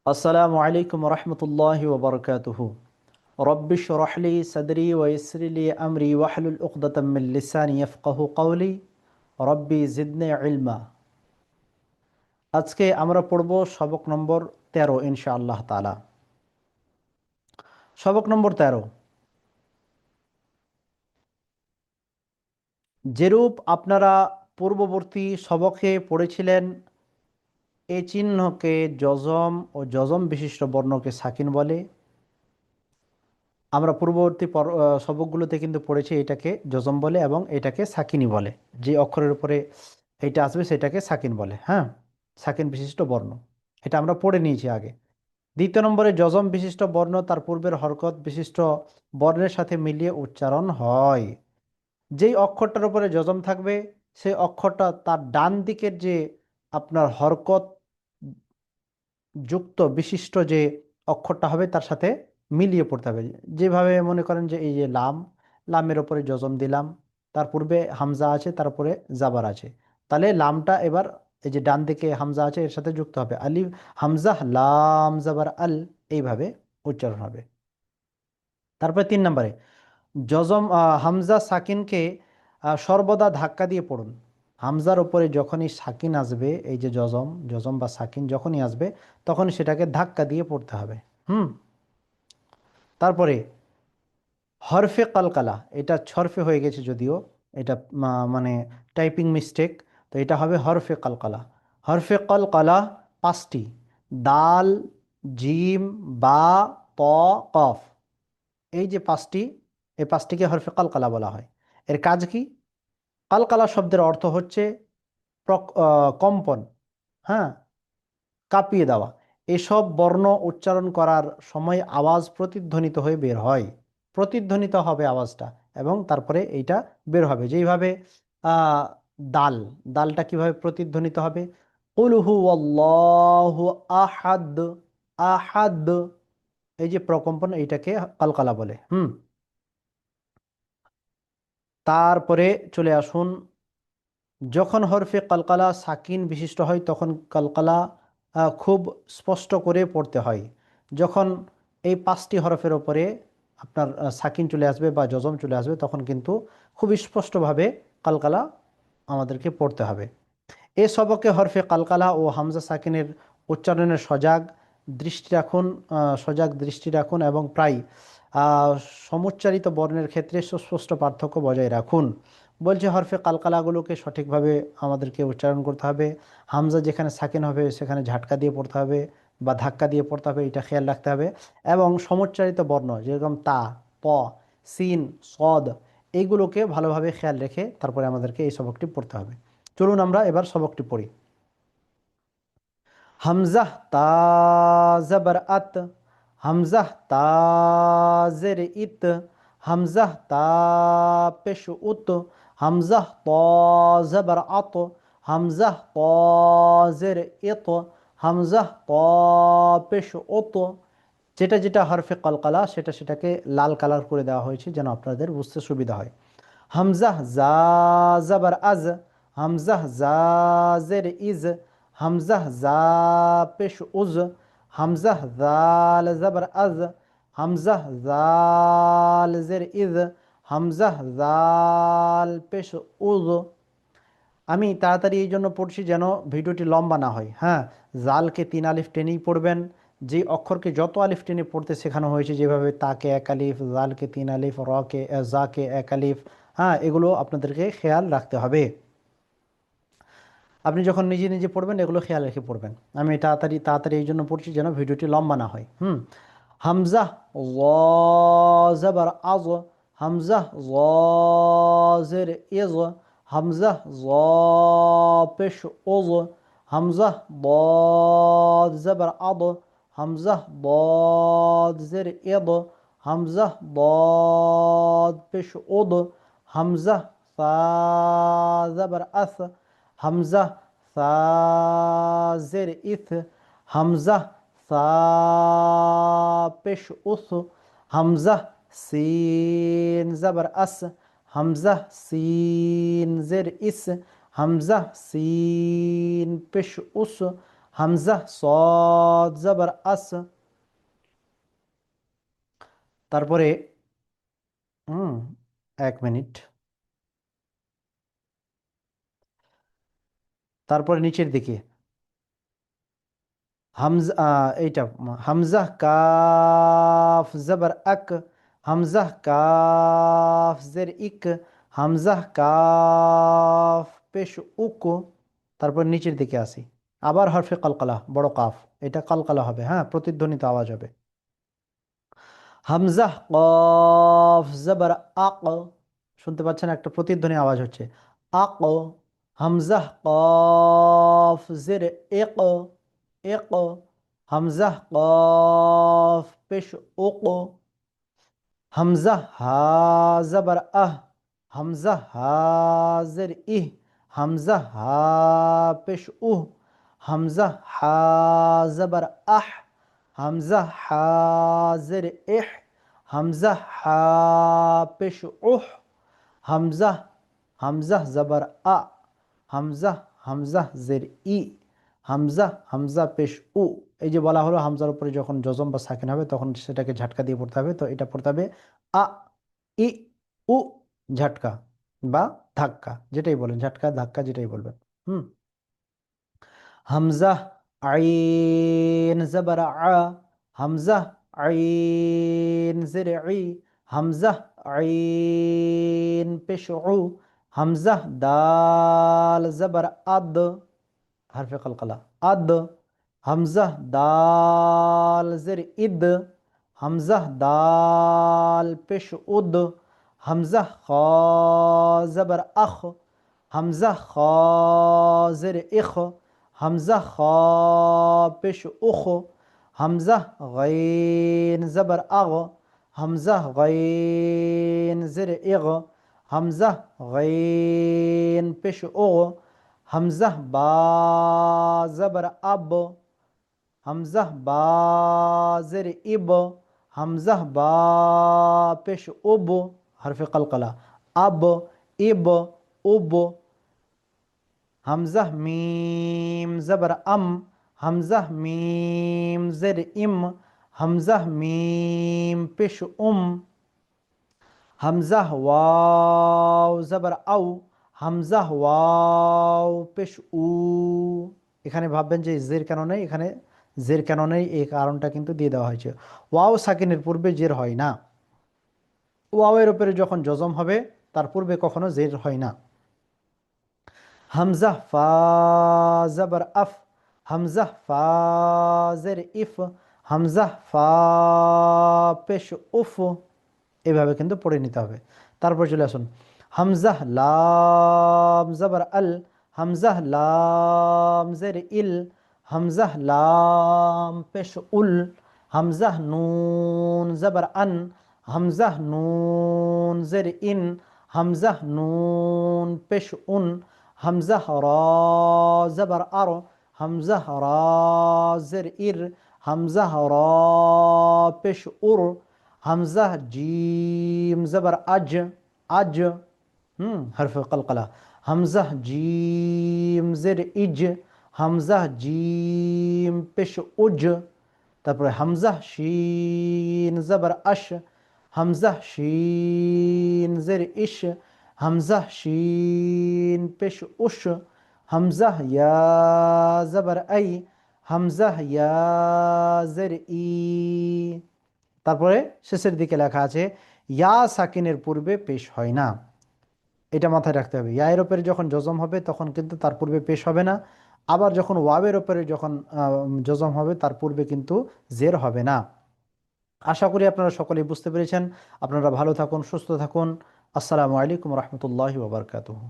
আসসালামু আলাইকুম রহমতুল্লাহি ওবরকাতুহু। রব্বি শরহ লি সদরি ওয়াইসির লি আমরি ওয়াহলুল উকদাতাম মিন লিসানি ইয়াফকাহু কওলি। রব্বি জিদনি ইলমা। আজকে আমরা পড়ব সবক নম্বর 13 ইনশাআল্লাহ তাআলা। সবক নম্বর 13, যেরূপ আপনারা পূর্ববর্তী সবকে পড়েছিলেন, এ চিহ্নকে যজম ও যজম বিশিষ্ট বর্ণকে সাকিন বলে। আমরা পূর্ববর্তী সবকগুলোতে কিন্তু পড়েছি এটাকে যজম বলে এবং এটাকে সাকিনি বলে। যে অক্ষরের উপরে এইটা আসবে সেটাকে সাকিন বলে। হ্যাঁ, সাকিন বিশিষ্ট বর্ণ, এটা আমরা পড়ে নিয়েছি আগে। দ্বিতীয় নম্বরে, যজম বিশিষ্ট বর্ণ তার পূর্বের হরকত বিশিষ্ট বর্ণের সাথে মিলিয়ে উচ্চারণ হয়। যেই অক্ষরটার উপরে যজম থাকবে সেই অক্ষরটা তার ডান দিকের যে আপনার হরকত যুক্ত বিশিষ্ট যে অক্ষরটা হবে তার সাথে মিলিয়ে পড়তে হবে। যেভাবে মনে করেন যে এই যে লাম, লামের ওপরে যজম দিলাম, তার পূর্বে হামজা আছে, তারপরে জাবার আছে, তাহলে লামটা এবার এই যে ডান দিকে হামজা আছে এর সাথে যুক্ত হবে, আলিফ হামজা লাম জাবার আল, এইভাবে উচ্চারণ হবে। তারপরে 3 নম্বরে, যজম হামজা সাকিনকে সর্বদা ধাক্কা দিয়ে পড়ুন। হামজার উপরে যখনই সাকিন আসবে, এই যে যজম যজম বা সাকিন যখনই আসবে তখন সেটাকে ধাক্কা দিয়ে পড়তে হবে। হুম। তারপরে হরফে কালকালা, এটা ছরফে হয়ে গেছে যদিও, এটা মানে টাইপিং মিস্টেক, তো এটা হবে হরফে কালকালা। হরফে কালকালা 5টি: দাল, জিম, বা, ত, কফ। এই যে 5টি, এই 5টিকে হরফে কালকালা বলা হয়। এর কাজ কি? কালকালা শব্দের অর্থ হচ্ছে কম্পন, হ্যাঁ, কাঁপিয়ে দেওয়া। এসব বর্ণ উচ্চারণ করার সময় আওয়াজ প্রতিধ্বনিত হয়ে বের হয়, প্রতিধ্বনিত হবে আওয়াজটা, এবং তারপরে এইটা বের হবে। যেইভাবে আহ, দাল, দালটা কিভাবে প্রতিধ্বনিত হবে? কুল হু আল্লাহু আহাদ, আহাদ, এই যে প্রকম্পন, এইটাকে কালকালা বলে। হুম। তারপরে চলে আসুন, যখন হরফে কালকালা সাকিন বিশিষ্ট হয় তখন কালকালা খুব স্পষ্ট করে পড়তে হয়। যখন এই 5টি হরফের ওপরে আপনার সাকিন চলে আসবে বা যজম চলে আসবে তখন কিন্তু খুব স্পষ্টভাবে কালকালা আমাদেরকে পড়তে হবে। এ সবকে হরফে কালকালা ও হামজা সাকিনের উচ্চারণের সজাগ দৃষ্টি রাখুন এবং প্রায় আহ, সমুচ্চারিত বর্ণের ক্ষেত্রে সুস্পষ্ট পার্থক্য বজায় রাখুন। বলছে হরফে কালকালাগুলোকে সঠিকভাবে আমাদেরকে উচ্চারণ করতে হবে। হামজা যেখানে সাকিন হবে সেখানে ঝাটকা দিয়ে পড়তে হবে বা ধাক্কা দিয়ে পড়তে হবে, এটা খেয়াল রাখতে হবে। এবং সমুচ্চারিত বর্ণ যেরকম তা, প, সিন, সদ, এইগুলোকে ভালোভাবে খেয়াল রেখে তারপরে আমাদেরকে এই সবকটি পড়তে হবে। চলুন আমরা এবার সবকটি পড়ি। হামজাহ তা জবর আত, হামজাহ তা জের ইত, হামজাহ তা পেশ উত, হামজাহ ত জবর আত, হামজাহ ত জের ইত, হামজাহ ত পেশ উত। যেটা যেটা হরফে কলকলা সেটাকে লাল কালার করে দেওয়া হয়েছে যেন আপনাদের বুঝতে সুবিধা হয়। হামজাহ জা জবর আজ, হামজাহ জা জের ইজ, হামজাহ জা পেশ উজ, হামজাহ জাল জবর আজ, হামজাহ জাল জের ইজ, হামজাহ জাল পেশ উজ। আমি তাড়াতাড়ি এই জন্য পড়ছি যেন ভিডিওটি লম্বা না হয়। হ্যাঁ, জালকে 3 আলিফ টেনেই পড়বেন। যে অক্ষরকে যত আলিফ টেনে পড়তে শেখানো হয়েছে, যেভাবে তাকে 1 আলিফ, জালকে 3 আলিফ, রকে জাকে 1 আলিফ, হ্যাঁ, এগুলো আপনাদেরকে খেয়াল রাখতে হবে। আপনি যখন নিজে নিজে পড়বেন এগুলো খেয়াল রেখে পড়বেন। আমি তাড়াতাড়ি তাড়াতাড়ি এই জন্য পড়ছি যেন ভিডিওটি লম্বা না হয়। হুম। হামজা ল জবর আজ, হামজা ল জের ইজ, হামজা জ পেশ ওজ, হামজা ضاد জবর আদ, হামজা ضاد জের ইদ, হামজা ضاد পেশ ওদ, হামজা ফা জবর আস, হামজা সা জের ইথ, হামজা সা পেশ উস, হামজা সিন জবর আস, হামজা সিন জের ইস, হামজা সিন পেশ উস, হামজা সদ জবর আস। তারপরে হুম 1 মিনিট। তারপরে নিচের দিকে হামজা এইটা হামজা কাফ জবর আক, হামজা কাফ জের ইক, হামজা কাফ পেশ উক। তারপর নিচের দিকে আসি, আবার হরফে কলকলা বড় কাফ, এটা কলকলা হবে, হ্যাঁ প্রতিধ্বনিত আওয়াজ হবে। হামজা কফ জবর আক, শুনতে পাচ্ছেন একটা প্রতিধ্বনি আওয়াজ হচ্ছে আক। হামজা কফ জের এক, এক। হামজা কফ পেশ উক। হামজা হা জবর আহ, হামজা হা জের ইহ, হামজা হা পেশ উহ। হামজা হা জবর আহ, হামজা হা জের ইহ, হামজা হা পেশ উহ। হামজা, হামজা জবর আ, হামজা, হামজা জের ই, হামজা, হামজা পেশ উ। এই যে বলা হলো হামজার উপরে যখন জজম বা সাকিন হবে তখন সেটাকে ঝাটকা দিয়ে পড়তে হবে, তো এটা পড়তে হবে আ, ই, উ, ঝাটকা বা ধাক্কা, যেটাই বলেন, ঝাটকা ধাক্কা যেটাই বলবেন। হুম হামজা আইন জবর আ, হামজা আইন জের ই, হামজা আইন পেশ উ। হামজা দাল জবর আদ, حرف قلقلة أد. همزة دال زر إد، همزة دال پیش أد. همزة خا زبر أخ، همزة خا زر إخ، همزة خا پیش أخ. همزة غين زبر أغ، همزة غين زر إغ، همزة غين پیش أغ. হামজা বা জবর আব، হামজা বা জের ইব, হামজা বা পেশ উব, হরফে কলকলা আব, ইব, উব। হামজা মিম জবর আম, হামজা মিম জের ইম, হামজা মিম পেশ হামজা ওয়াও জবর আউ, হামজা ওয়াও পেশ উ। এখানে ভাববেন যে জের কেন নেই, এখানে জের কেন নেই এই কারণটা কিন্তু দিয়ে দেওয়া হয়েছে। ওয়াও সাকিনের পূর্বে জের হয় না, ওয়াওয়ের উপরে যখন জজম হবে তার পূর্বে কখনো জের হয় না। হামজা ফা জবর আফ, হামজা ফা জের ইফ, হামজা ফা পেশ উফ। এভাবে কিন্তু পড়ে নিতে হবে। তারপর চলে আসুন হামজা লাম জবর আল, হামজা লাম জের ইল, হামজা লাম পেশ উল, হামজা নুন জবর আন, হামজা নুন জের ইন, হামজা নুন পেশ উন, হামজা রা জবর আর, হামজা রা জের ইর, হামজা রা পেশ উর। হামজা জিম জবর আজ, আজ হরফ কলকলা। হামজা জিম জের ইজ, হামজা জিম পেশ উজ। তারপরে হামজা শিন জবর আশ, হামজা শিন জের ইশ, হামজা শিন পেশ উশ। হামজা ইয়া জবর আই, হামজা ইয়া জের ই। তারপরে শেষের দিকে লেখা আছে ইয়া সাকিনের পূর্বে পেশ হয় না, এটা মাথায় রাখতে হবে। ইয়া এর উপরে যখন জজম হবে তখন কিন্তু তার পূর্বে পেশ হবে না, আবার যখন ওয়াবের উপরে যখন জজম হবে তার পূর্বে কিন্তু জের হবে না। আশা করি আপনারা সকলেই বুঝতে পেরেছেন। আপনারা ভালো থাকুন, সুস্থ থাকুন। আসসালামু আলাইকুম রহমতুল্লাহি ওয়া বারাকাতুহু।